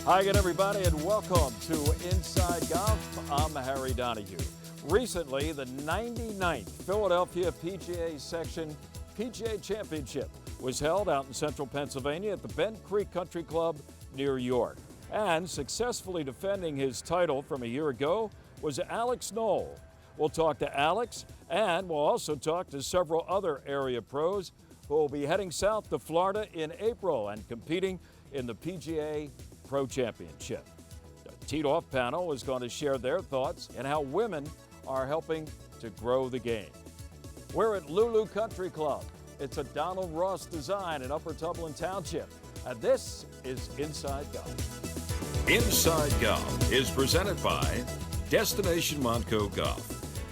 Hi again, everybody, and welcome to Inside Golf. I'm Harry Donahue. Recently, the 99th Philadelphia PGA Section PGA Championship was held out in central Pennsylvania at the Bent Creek Country Club near York. And successfully defending his title from a year ago was Alex Noll. We'll talk to Alex, and we'll also talk to several other area pros who will be heading south to Florida in April and competing in the PGA Pro Championship. The teed-off panel is going to share their thoughts and how women are helping to grow the game. We're at Lulu Country Club. It's a Donald Ross design in Upper Dublin Township. And this is Inside Golf. Inside Golf is presented by Destination Montco Golf.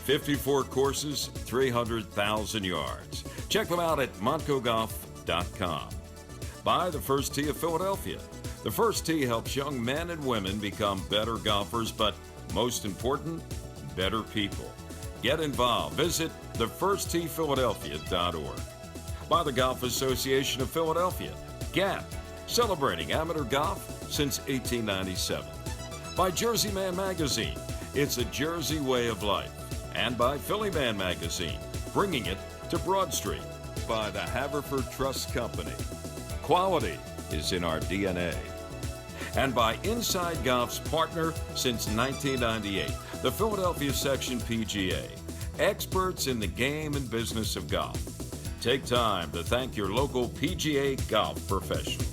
54 courses, 300,000 yards. Check them out at montcogolf.com. By the First Tee of Philadelphia. The First Tee helps young men and women become better golfers, but most important, better people. Get involved. Visit thefirsttphiladelphia.org. By the Golf Association of Philadelphia, GAP, celebrating amateur golf since 1897. By Jersey Man Magazine, it's a Jersey way of life. And by Philly Man Magazine, bringing it to Broad Street. By the Haverford Trust Company. Quality is in our DNA. And by Inside Golf's partner since 1998, the Philadelphia Section PGA. Experts in the game and business of golf. Take time to thank your local PGA golf professional.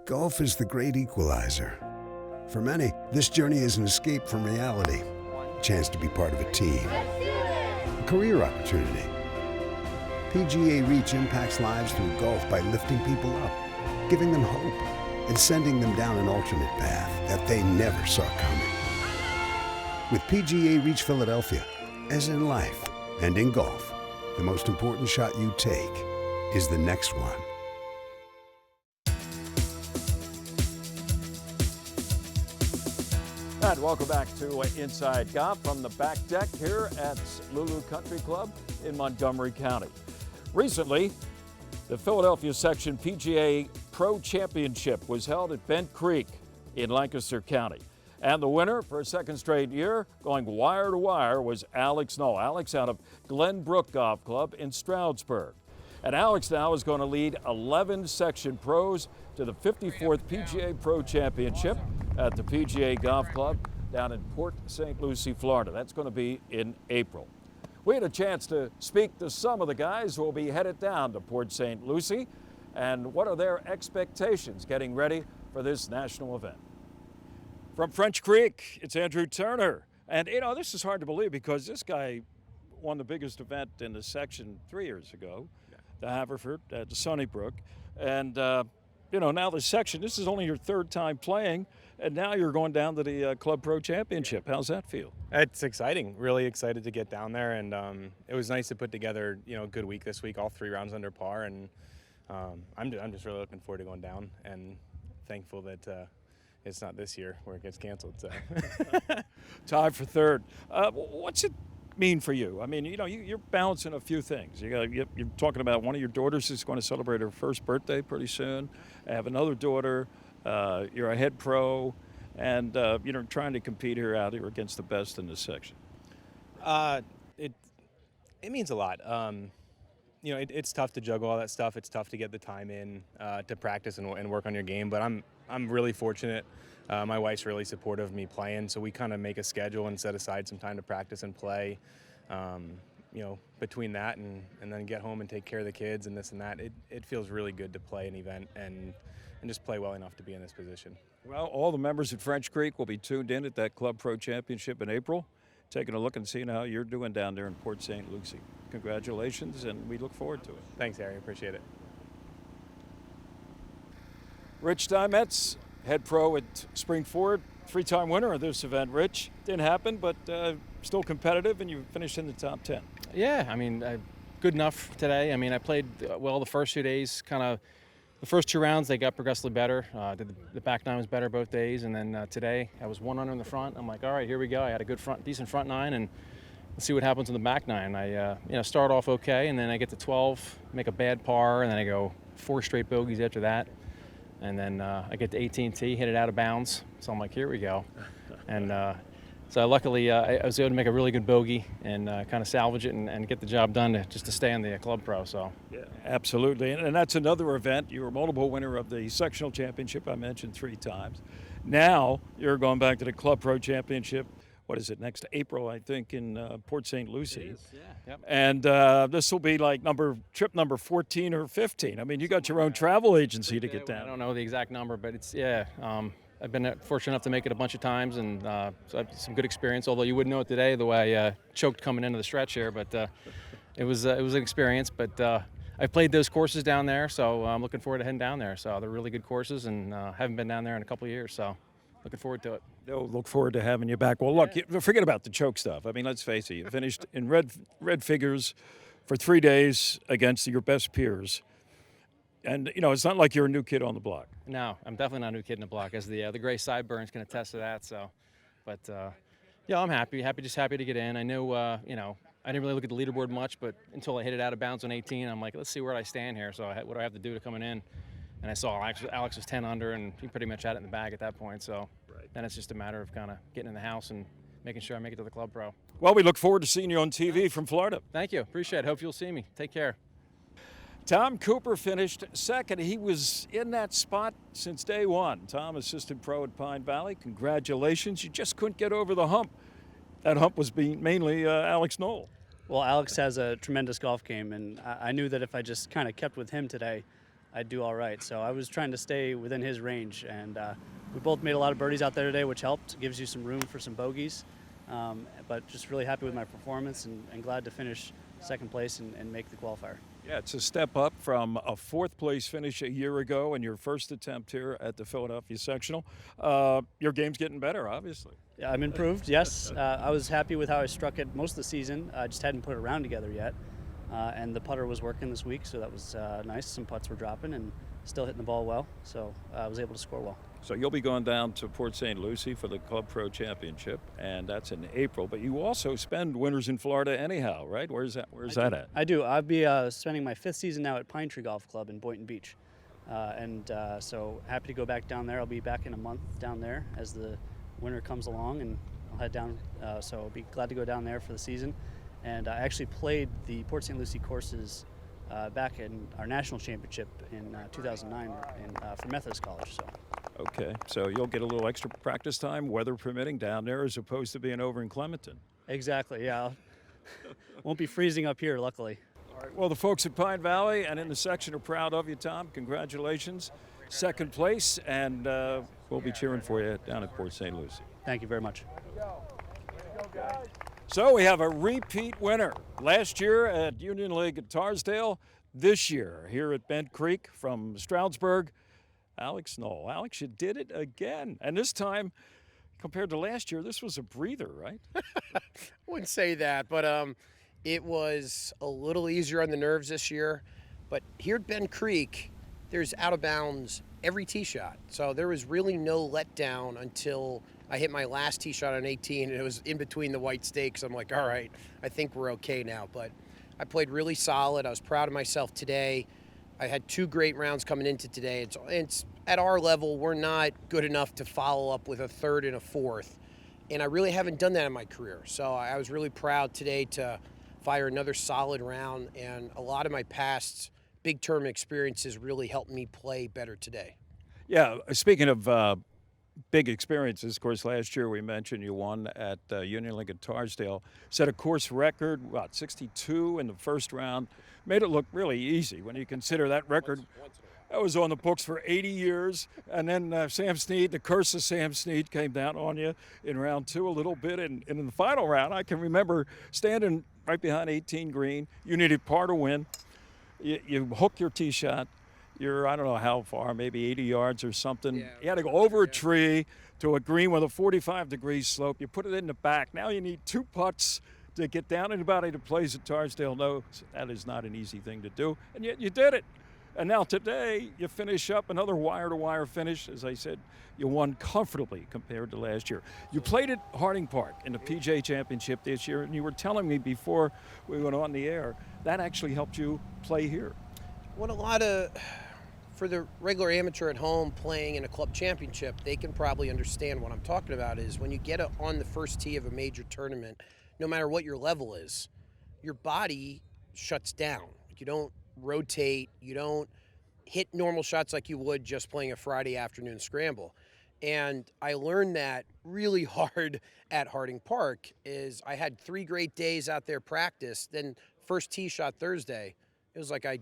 Golf is the great equalizer. For many, this journey is an escape from reality. A chance to be part of a team. A career opportunity. PGA Reach impacts lives through golf by lifting people up, giving them hope, and sending them down an alternate path that they never saw coming. With PGA Reach Philadelphia, as in life and in golf, the most important shot you take is the next one. And welcome back to Inside Golf from the back deck here at Lulu Country Club in Montgomery County. Recently, the Philadelphia Section PGA Pro Championship was held at Bent Creek in Lancaster County. And the winner for a second straight year, going wire to wire, was Alex Noll. Alex out of Glenbrook Golf Club in Stroudsburg. And Alex now is going to lead 11 section pros to the 54th PGA Pro Championship at the PGA Golf Club down in Port St. Lucie, Florida. That's going to be in April. We had a chance to speak to some of the guys who will be headed down to Port St. Lucie and what are their expectations getting ready for this national event. From French Creek, it's Andrew Turner. And, you know, this is hard to believe because this guy won the biggest event in the section 3 years ago, the Haverford at the Sunnybrook. And, you know, now the section, this is only your third time playing, and now you're going down to the Club Pro Championship. How's that feel? It's exciting. Really excited to get down there, and it was nice to put together, you know, a good week this week, all 3 rounds under par, and I'm just really looking forward to going down and thankful that it's not this year where it gets canceled. So. Tied for third. What's it mean for you? I mean, you know, you're balancing a few things. You're talking about one of your daughters is going to celebrate her first birthday pretty soon. I have another daughter. You're a head pro, and you know, trying to compete out here against the best in this section. It means a lot. You know, it's tough to juggle all that stuff. It's tough to get the time in to practice and work on your game. But I'm really fortunate. My wife's really supportive of me playing, so we kind of make a schedule and set aside some time to practice and play. You know, between that and then get home and take care of the kids and this and that, it feels really good to play an event and just play well enough to be in this position. Well, all the members at French Creek will be tuned in at that Club Pro Championship in April, taking a look and seeing how you're doing down there in Port St. Lucie. Congratulations, and we look forward to it. Thanks, Harry. Appreciate it. Rich Dimetz, head pro at Spring Ford, 3-time winner of this event. Rich, didn't happen, but still competitive, and you finished in the top 10. Yeah, I mean, good enough today. I mean, I played well the first 2 days, kind of the first 2 rounds, they got progressively better. The back nine was better both days, and then today I was 1 under in the front. I'm like, all right, here we go. I had a good decent front nine, and let's see what happens in the back nine. I start off okay, and then I get to 12, make a bad par, and then I go 4 straight bogeys after that. And then I get to 18T, hit it out of bounds. So I'm like, here we go. And so luckily I was able to make a really good bogey and kind of salvage it and get the job done just to stay on the Club Pro. So. Yeah, absolutely. And that's another event. You were multiple winner of the sectional championship I mentioned 3 times. Now you're going back to the Club Pro Championship. What is it, next April, I think, in Port St. Lucie. It is, yeah. Yep. And this will be like trip number 14 or 15. I mean, you got your own travel agency to get down. I don't know the exact number, but it's, yeah. I've been fortunate enough to make it a bunch of times, and so I've some good experience, although you wouldn't know it today the way I choked coming into the stretch here. But it was an experience. But I've played those courses down there, so I'm looking forward to heading down there. So they're really good courses, and haven't been down there in a couple of years, so looking forward to it. They'll look forward to having you back. Well, look, forget about the choke stuff. I mean, let's face it, you finished in red figures for 3 days against your best peers. And, you know, it's not like you're a new kid on the block. No, I'm definitely not a new kid in the block, as the gray sideburns can attest to that. So, but yeah, I'm happy to get in. I know, you know, I didn't really look at the leaderboard much, but until I hit it out of bounds on 18, I'm like, let's see where I stand here. So what do I have to do to coming in? And I saw Alex was 10 under, and he pretty much had it in the bag at that point. So then it's just a matter of kind of getting in the house and making sure I make it to the Club Pro. Well, we look forward to seeing you on TV from Florida. Thank you. Appreciate it. Hope you'll see me. Take care. Tom Cooper finished second. He was in that spot since day one. Tom, assistant pro at Pine Valley. Congratulations. You just couldn't get over the hump. That hump was mainly Alex Noll. Well, Alex has a tremendous golf game, and I knew that if I just kind of kept with him today, I'd do all right. So I was trying to stay within his range, and we both made a lot of birdies out there today, which helped. Gives you some room for some bogeys. But just really happy with my performance and glad to finish second place and make the qualifier. Yeah, it's a step up from a 4th place finish a year ago and your first attempt here at the Philadelphia Sectional. Your game's getting better, obviously. Yeah, I'm improved, yes. I was happy with how I struck it most of the season. I just hadn't put it around together yet. And the putter was working this week, so that was nice. Some putts were dropping and still hitting the ball well, so I was able to score well. So you'll be going down to Port St. Lucie for the Club Pro Championship, and that's in April. But you also spend winters in Florida anyhow, right? Where's that at? I do. I'll be spending my 5th season now at Pine Tree Golf Club in Boynton Beach. So happy to go back down there. I'll be back in a month down there as the winter comes along, and I'll head down. So I'll be glad to go down there for the season. And I actually played the Port St. Lucie courses back in our national championship in 2009 for Methodist College. So. Okay, so you'll get a little extra practice time, weather permitting, down there as opposed to being over in Clementon. Exactly, yeah. Won't be freezing up here, luckily. All right, well, the folks at Pine Valley and in the section are proud of you, Tom. Congratulations. Second place, and we'll be cheering for you down at Port St. Lucie. Thank you very much. So we have a repeat winner. Last year at Union League at Tarsdale, this year here at Bent Creek from Stroudsburg, Alex Noll. Alex, you did it again. And this time, compared to last year, this was a breather, right? I wouldn't say that, but it was a little easier on the nerves this year. But here at Bent Creek, there's out of bounds every tee shot. So there was really no letdown until I hit my last tee shot on 18, and it was in between the white stakes. I'm like, all right, I think we're okay now. But I played really solid. I was proud of myself today. I had 2 great rounds coming into today. It's at our level, we're not good enough to follow up with a 3rd and a 4th. And I really haven't done that in my career. So I was really proud today to fire another solid round. And a lot of my past big tournament experiences really helped me play better today. Yeah, speaking of big experiences, of course, last year we mentioned you won at Union League at Tarsdale. Set a course record, 62 in the first round. Made it look really easy when you consider that record. That was on the books for 80 years. And then Sam Snead, the curse of Sam Snead came down on you in round 2 a little bit. And in the final round, I can remember standing right behind 18 green. You needed par to win. You hook your tee shot. You're, I don't know how far, maybe 80 yards or something. Yeah, you had to go over a tree to a green with a 45-degree slope. You put it in the back. Now you need 2 putts to get down. Anybody that plays at Tarsdale knows that is not an easy thing to do, and yet you did it. And now today, you finish up another wire-to-wire finish. As I said, you won comfortably compared to last year. You played at Harding Park in the PGA Championship this year, and you were telling me before we went on the air, that actually helped you play here. What for the regular amateur at home playing in a club championship, they can probably understand what I'm talking about is when you get on the first tee of a major tournament, no matter what your level is, your body shuts down. You don't rotate, you don't hit normal shots like you would just playing a Friday afternoon scramble. And I learned that really hard at Harding Park is I had 3 great days out there practice, then first tee shot Thursday, it was like I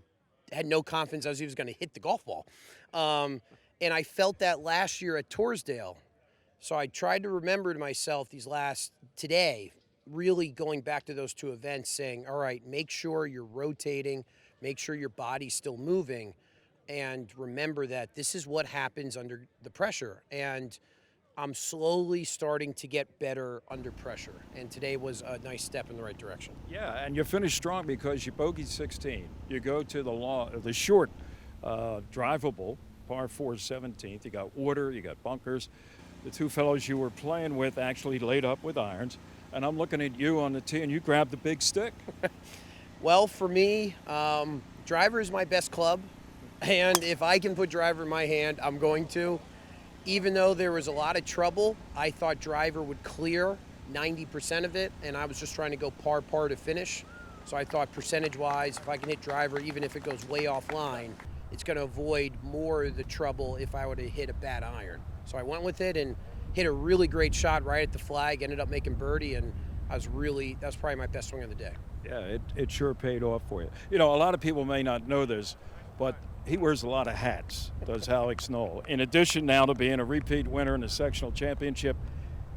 had no confidence I was even going to hit the golf ball. And I felt that last year at Torresdale. So I tried to remember to myself today, really going back to those 2 events saying, all right, make sure you're rotating, make sure your body's still moving, and remember that this is what happens under the pressure. And I'm slowly starting to get better under pressure. And today was a nice step in the right direction. Yeah, and you finished strong because you bogeyed 16. You go to the short, drivable, par 4 17th. You got water, you got bunkers. The 2 fellows you were playing with actually laid up with irons. And I'm looking at you on the tee, and you grabbed the big stick. Well, for me, driver is my best club. And if I can put driver in my hand, I'm going to. Even though there was a lot of trouble, I thought driver would clear 90% of it, and I was just trying to go par to finish. So I thought percentage-wise, if I can hit driver, even if it goes way offline, it's going to avoid more of the trouble if I were to hit a bad iron. So I went with it and hit a really great shot right at the flag, ended up making birdie, and that was probably my best swing of the day. Yeah, it sure paid off for you. You know, a lot of people may not know this, but he wears a lot of hats, does Alex Noll. In addition now to being a repeat winner in the sectional championship,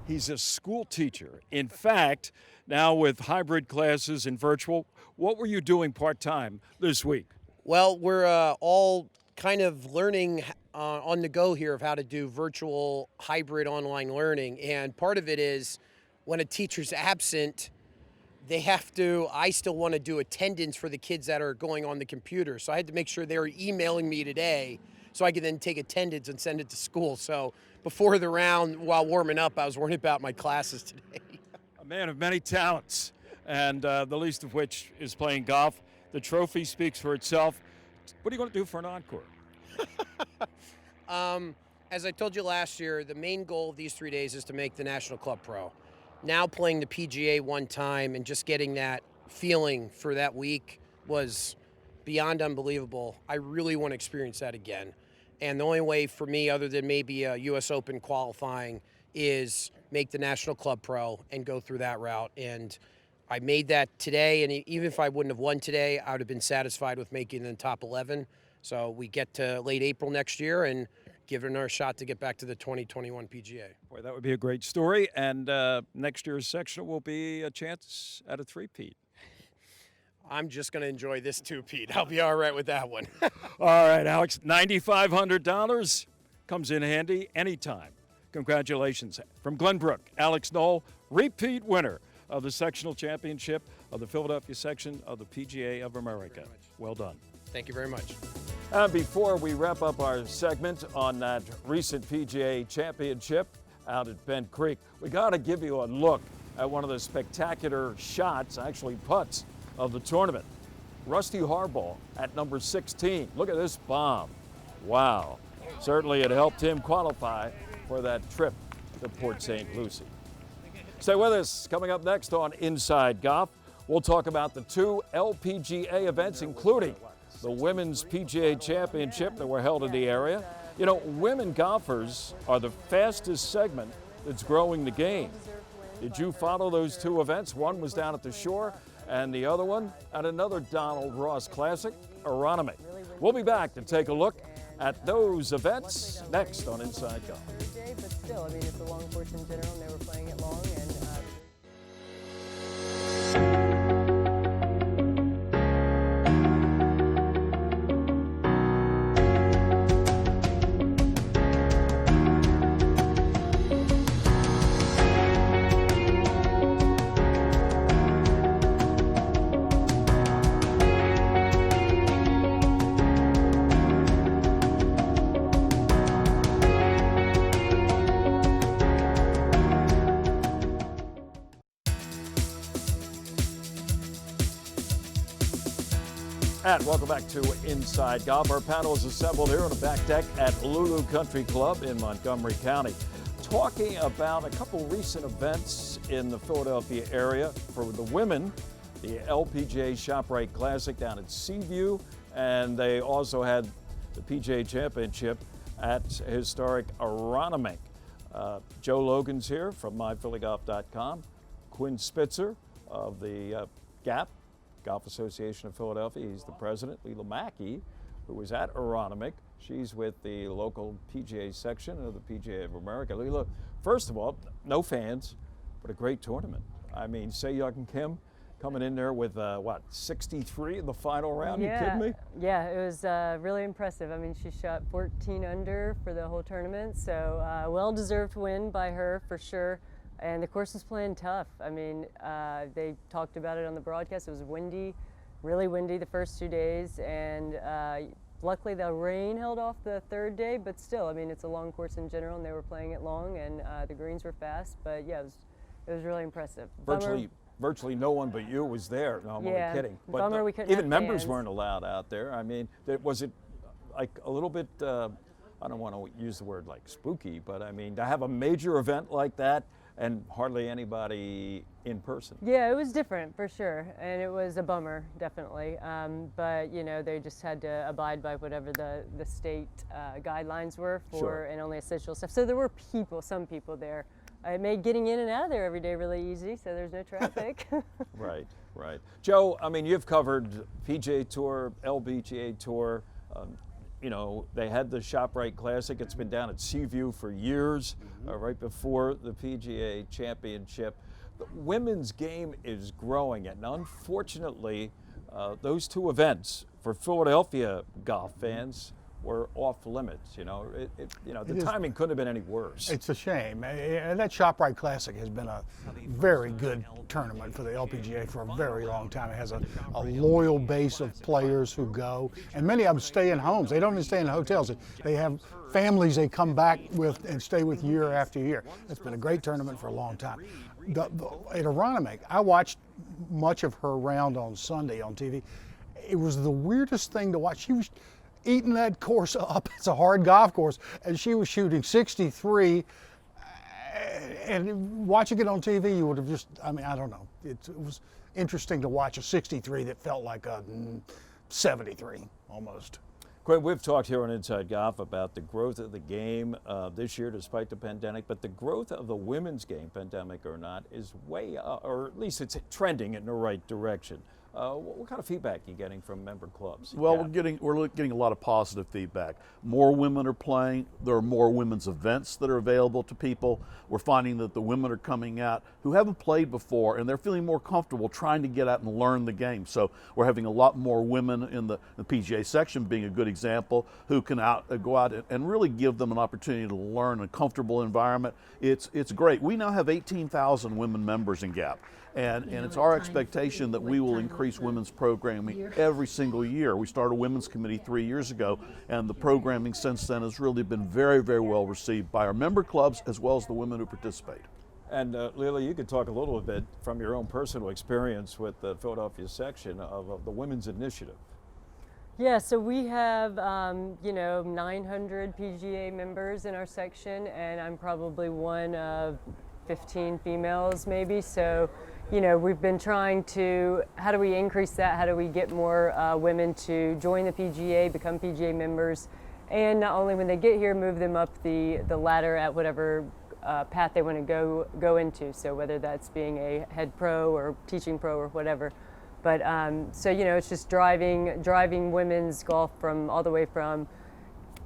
he's a school teacher. In fact, now with hybrid classes and virtual, what were you doing part-time this week? Well, we're all kind of learning on the go here of how to do virtual hybrid online learning. And part of it is when a teacher's absent, I still want to do attendance for the kids that are going on the computer. So I had to make sure they were emailing me today so I could then take attendance and send it to school. So before the round, while warming up, I was worried about my classes today. A man of many talents, and the least of which is playing golf. The trophy speaks for itself. What are you going to do for an encore? As I told you last year, the main goal of these 3 days is to make the National Club Pro. Now playing the PGA one time and just getting that feeling for that week was beyond unbelievable. I really want to experience that again. And the only way for me, other than maybe a U.S. Open qualifying, is make the National Club Pro and go through that route. And I made that today, and even if I wouldn't have won today, I would have been satisfied with making the top 11. So we get to late April next year and give it another shot to get back to the 2021 PGA. Boy, that would be a great story. And next year's sectional will be a chance at a three-peat. I'm just going to enjoy this two-peat. I'll be all right with that one. All right, Alex, $9,500 comes in handy anytime. Congratulations. From Glenbrook, Alex Noll, repeat winner of the sectional championship of the Philadelphia section of the PGA of America. Well done. Thank you very much. And before we wrap up our segment on that recent PGA championship out at Bent Creek, we got to give you a look at one of the spectacular shots, actually putts, of the tournament. Rusty Harbaugh at number 16. Look at this bomb. Wow. Certainly it helped him qualify for that trip to Port St. Lucie. Stay with us. Coming up next on Inside Golf, we'll talk about the two LPGA events, including the Women's PGA Championship that were held in the area. You know, women golfers are the fastest segment that's growing the game. Did you follow those two events? One was down at the shore, and the other one at another Donald Ross Classic, Aronimink. We'll be back to take a look at those events next on Inside Golf. But still, I mean, it's a long course in general, and they were playing it long, and And welcome back to Inside Golf. Our panel is assembled here on the back deck at Lulu Country Club in Montgomery County, talking about a couple recent events in the Philadelphia area. For the women, the LPGA ShopRite Classic down at Seaview, and they also had the PGA Championship at historic Aronimink. Joe Logan's here from myphillygolf.com. Quinn Spitzer of the GAP, Golf Association of Philadelphia. He's the president. Leela Mackey, who was at Aronimink. She's with the local PGA section of the PGA of America. Leela, first of all, no fans, but a great tournament. I mean, Se-Young and Kim coming in there with, 63 in the final round? Yeah, You kidding me? Yeah, it was really impressive. I mean, she shot 14 under for the whole tournament, so well-deserved win by her for sure. And the course was playing tough. I mean, they talked about it on the broadcast. It was windy, really windy the first 2 days, and luckily the rain held off the third day, but still, I mean, it's a long course in general, and they were playing it long, and the greens were fast, but yeah, it was really impressive. Virtually no one but you was there. No, I'm only kidding. But bummer we couldn't even have members fans. weren't allowed out there. I mean, was it like a little bit, I don't want to use the word like spooky, but I mean, to have a major event like that and hardly anybody in person. Yeah, it was different for sure, and it was a bummer, definitely. But you know, they just had to abide by whatever the state guidelines were for, Sure. and only essential stuff. So there were some people there. It made getting in and out of there every day really easy, so there's no traffic. Right, right. Joe, I mean, you've covered PGA Tour, LPGA Tour. You know, they had the ShopRite Classic. It's been down at Seaview for years, right before the PGA Championship. The women's game is growing, and unfortunately, those two events for Philadelphia golf fans were off limits. You know, the timing couldn't have been any worse. It's a shame. That ShopRite Classic has been a very good tournament for the LPGA for a very long time. It has a loyal base of players who go, and many of them stay in homes. They don't even stay in hotels. They have families they come back with and stay with year after year. It's been a great tournament for a long time. At Aronimink, I watched much of her round on Sunday on TV. It was the weirdest thing to watch. She was eating that course up. It's a hard golf course, and she was shooting 63. And watching it on TV, you would have just, I mean, I don't know. It was interesting to watch a 63 that felt like a 73 almost. Quinn, we've talked here on Inside Golf about the growth of the game this year despite the pandemic, but the growth of the women's game, pandemic or not, is way up, or at least it's trending in the right direction. What kind of feedback are you getting from member clubs? Well, Yeah. we're getting a lot of positive feedback. More women are playing. There are more women's events that are available to people. We're finding that the women are coming out who haven't played before, and they're feeling more comfortable trying to get out and learn the game. So we're having a lot more women in the PGA section, being a good example, who can go out and really give them an opportunity to learn in a comfortable environment. It's great. We now have 18,000 women members in GAP. And it's our expectation that we will increase women's programming every single year. We started a women's committee 3 years ago, and the programming since then has really been very, very well received by our member clubs as well as the women who participate. And Leela, you could talk a little bit from your own personal experience with the Philadelphia section of the Women's Initiative. Yeah, so we have, 900 PGA members in our section, and I'm probably one of 15 females maybe. So, we've been trying to, how do we increase that? How do we get more women to join the PGA, become PGA members, and not only when they get here, move them up the ladder at whatever path they want to go into. So whether that's being a head pro or teaching pro or whatever. But it's just driving women's golf from all the way from,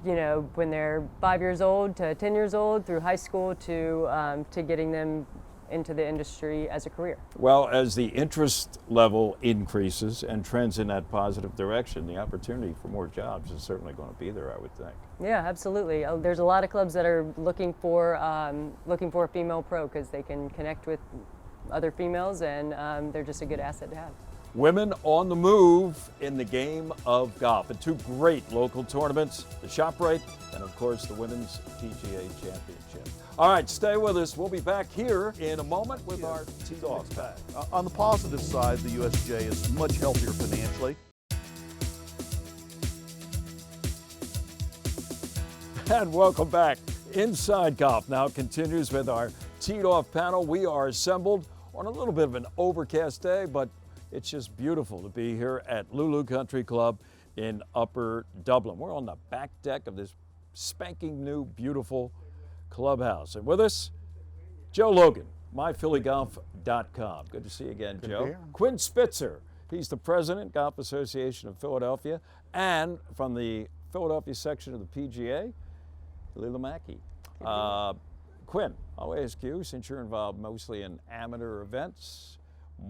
when they're 5 years old to 10 years old through high school to getting them into the industry as a career. Well, as the interest level increases and trends in that positive direction, the opportunity for more jobs is certainly going to be there, I would think. Yeah, absolutely. There's a lot of clubs that are looking for a female pro because they can connect with other females, and they're just a good asset to have. Women on the move in the game of golf at two great local tournaments, the ShopRite and, of course, the Women's PGA Championship. All right, stay with us. We'll be back here in a moment with our T-Dogs back. On the positive side, the USJ is much healthier financially. And welcome back. Inside Golf now continues with our teed-off panel. We are assembled on a little bit of an overcast day, but it's just beautiful to be here at Lulu Country Club in Upper Dublin. We're on the back deck of this spanking new, beautiful clubhouse. And with us, Joe Logan, myphillygolf.com. Good to see you again, Good to Joe. be here. Quinn Spitzer, he's the president, Golf Association of Philadelphia, and from the Philadelphia section of the PGA, Lila Mackey. Quinn, I'll ask you, since you're involved mostly in amateur events,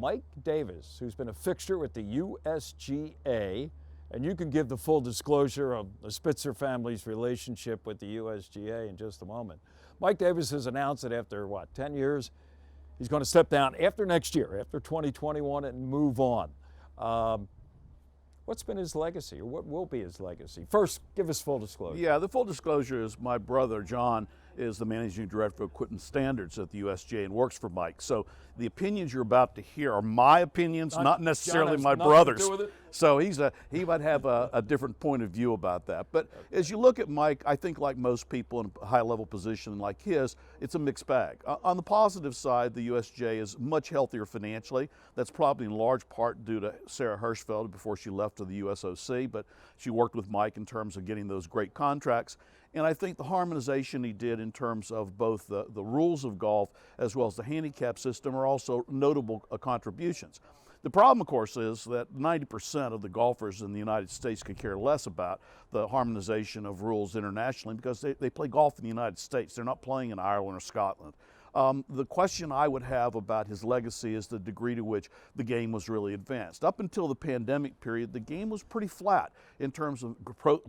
Mike Davis, who's been a fixture with the USGA, and you can give the full disclosure of the Spitzer family's relationship with the USGA in just a moment. Mike Davis has announced that after, 10 years, he's going to step down after next year, after 2021, and move on. What's been his legacy, or what will be his legacy? First, give us full disclosure. Yeah, the full disclosure is my brother, John, is the managing director of equipment standards at the USGA and works for Mike. So the opinions you're about to hear are my opinions, not necessarily my brother's. So he might have a different point of view about that. But as you look at Mike, I think like most people in a high-level position like his, it's a mixed bag. On the positive side, the USGA is much healthier financially. That's probably in large part due to Sarah Hirschfeld before she left to the USOC, but she worked with Mike in terms of getting those great contracts. And I think the harmonization he did in terms of both the rules of golf as well as the handicap system are also notable contributions. The problem, of course, is that 90% of the golfers in the United States could care less about the harmonization of rules internationally because they play golf in the United States. They're not playing in Ireland or Scotland. The question I would have about his legacy is the degree to which the game was really advanced. Up until the pandemic period, the game was pretty flat in terms of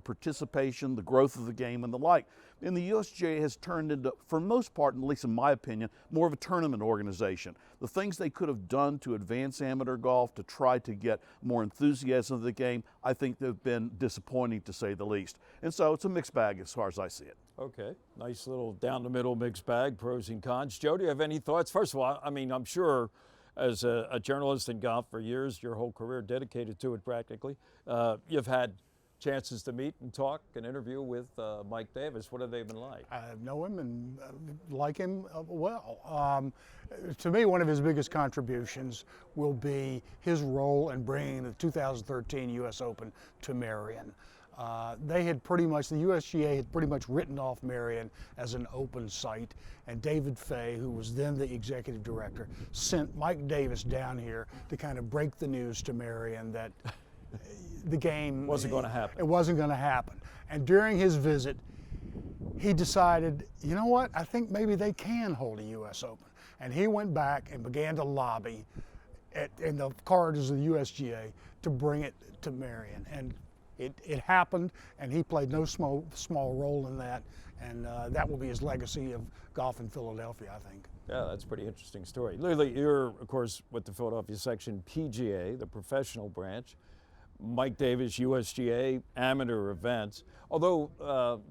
participation, the growth of the game, and the like. And the USGA has turned into, for most part, at least in my opinion, more of a tournament organization. The things they could have done to advance amateur golf, to try to get more enthusiasm of the game, I think they've been disappointing to say the least. And so it's a mixed bag as far as I see it. Okay, nice little down-the-middle mixed bag, pros and cons. Joe, do you have any thoughts? First of all, I mean, I'm sure as a journalist in golf for years, your whole career dedicated to it practically, you've had chances to meet and talk and interview with Mike Davis. What have they been like? I know him and like him well. To me, one of his biggest contributions will be his role in bringing the 2013 U.S. Open to Marion. They had pretty much, the USGA had pretty much written off Marion as an open site, and David Fay, who was then the executive director, sent Mike Davis down here to kind of break the news to Marion that the game wasn't going to happen. It wasn't going to happen. And during his visit, he decided, you know what, I think maybe they can hold a U.S. Open. And he went back and began to lobby in the corridors of the USGA to bring it to Marion. And it happened, and he played no small role in that. And that will be his legacy of golf in Philadelphia, I think. Yeah, that's a pretty interesting story. Lily, you're, of course, with the Philadelphia section PGA, the professional branch. Mike Davis, USGA, amateur events. Although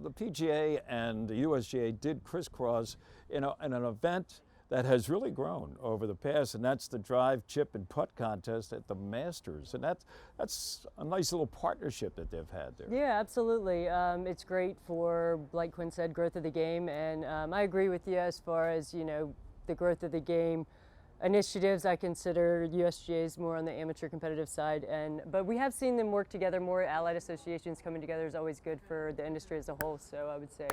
the PGA and the USGA did crisscross in an event that has really grown over the past, and that's the drive, chip, and putt contest at the Masters. And that's a nice little partnership that they've had there. Yeah, absolutely. It's great for, like Quinn said, growth of the game. And I agree with you as far as, the growth of the game initiatives. I consider USGA's more on the amateur competitive side, but we have seen them work together more. Allied associations coming together is always good for the industry as a whole, so I would say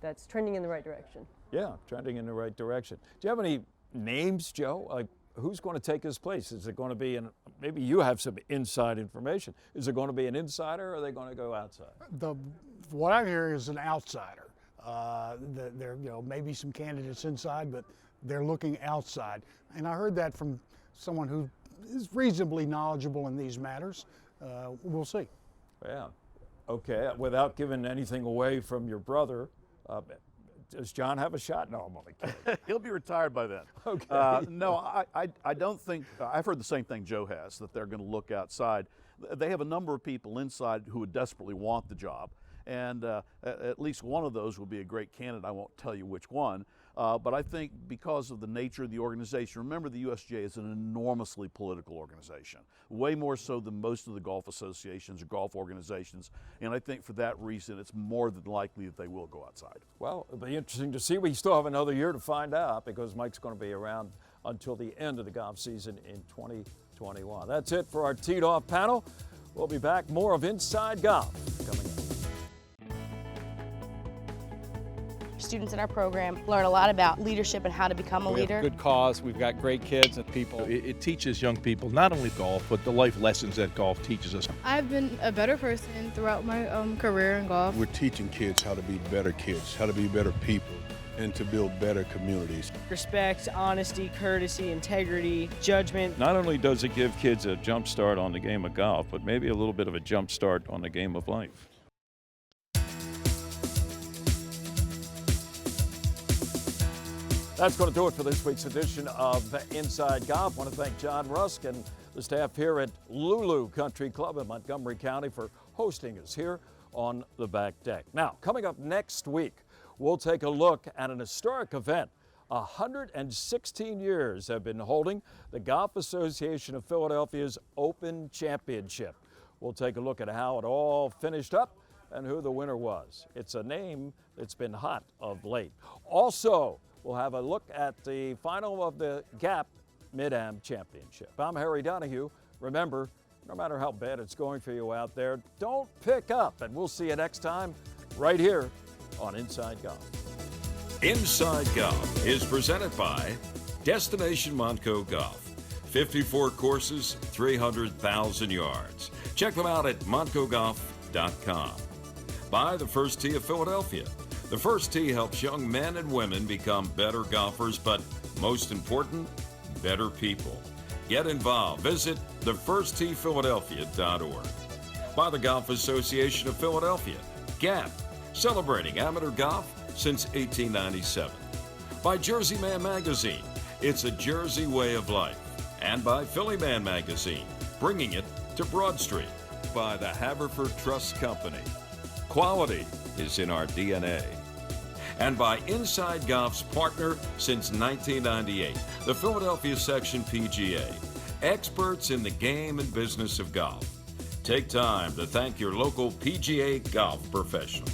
that's trending in the right direction. Yeah, trending in the right direction. Do you have any names, Joe? Like, who's going to take his place? Is it going to be, maybe you have some inside information, is it going to be an insider, or are they going to go outside? What I'm hearing is an outsider. There maybe some candidates inside, but they're looking outside. And I heard that from someone who is reasonably knowledgeable in these matters. We'll see. Yeah. Okay. Without giving anything away from your brother, does John have a shot? No, I'm only kidding. He'll be retired by then. Okay. No, I don't think, I've heard the same thing Joe has, that they're going to look outside. They have a number of people inside who would desperately want the job. and at least one of those will be a great candidate. I won't tell you which one, but I think because of the nature of the organization, remember the USGA is an enormously political organization, way more so than most of the golf associations or golf organizations, and I think for that reason it's more than likely that they will go outside. Well, it'll be interesting to see. We still have another year to find out because Mike's going to be around until the end of the golf season in 2021. That's it for our Teed Off panel. We'll be back. More of Inside Golf coming up. Students in our program learn a lot about leadership and how to become a leader. We have good cause. We've got great kids and people. It teaches young people not only golf, but the life lessons that golf teaches us. I've been a better person throughout my career in golf. We're teaching kids how to be better kids, how to be better people, and to build better communities. Respect, honesty, courtesy, integrity, judgment. Not only does it give kids a jump start on the game of golf, but maybe a little bit of a jump start on the game of life. That's going to do it for this week's edition of Inside Golf. I want to thank John Rusk and the staff here at Lulu Country Club in Montgomery County for hosting us here on the back deck. Now, coming up next week, we'll take a look at an historic event. 116 years have been holding the Golf Association of Philadelphia's Open Championship. We'll take a look at how it all finished up and who the winner was. It's a name that's been hot of late. Also, we'll have a look at the final of the Gap Mid-Am Championship. I'm Harry Donahue. Remember, no matter how bad it's going for you out there, don't pick up, and we'll see you next time right here on Inside Golf. Inside Golf is presented by Destination Montco Golf. 54 courses, 300,000 yards. Check them out at montcogolf.com. By the First Tee of Philadelphia. The First Tee helps young men and women become better golfers, but most important, better people. Get involved. Visit thefirstteephiladelphia.org. By the Golf Association of Philadelphia. GAP, celebrating amateur golf since 1897. By Jersey Man Magazine. It's a Jersey way of life. And by Philly Man Magazine, bringing it to Broad Street. By the Haverford Trust Company. Quality is in our DNA. And by Inside Golf's partner since 1998, the Philadelphia Section PGA, experts in the game and business of golf. Take time to thank your local PGA golf professional.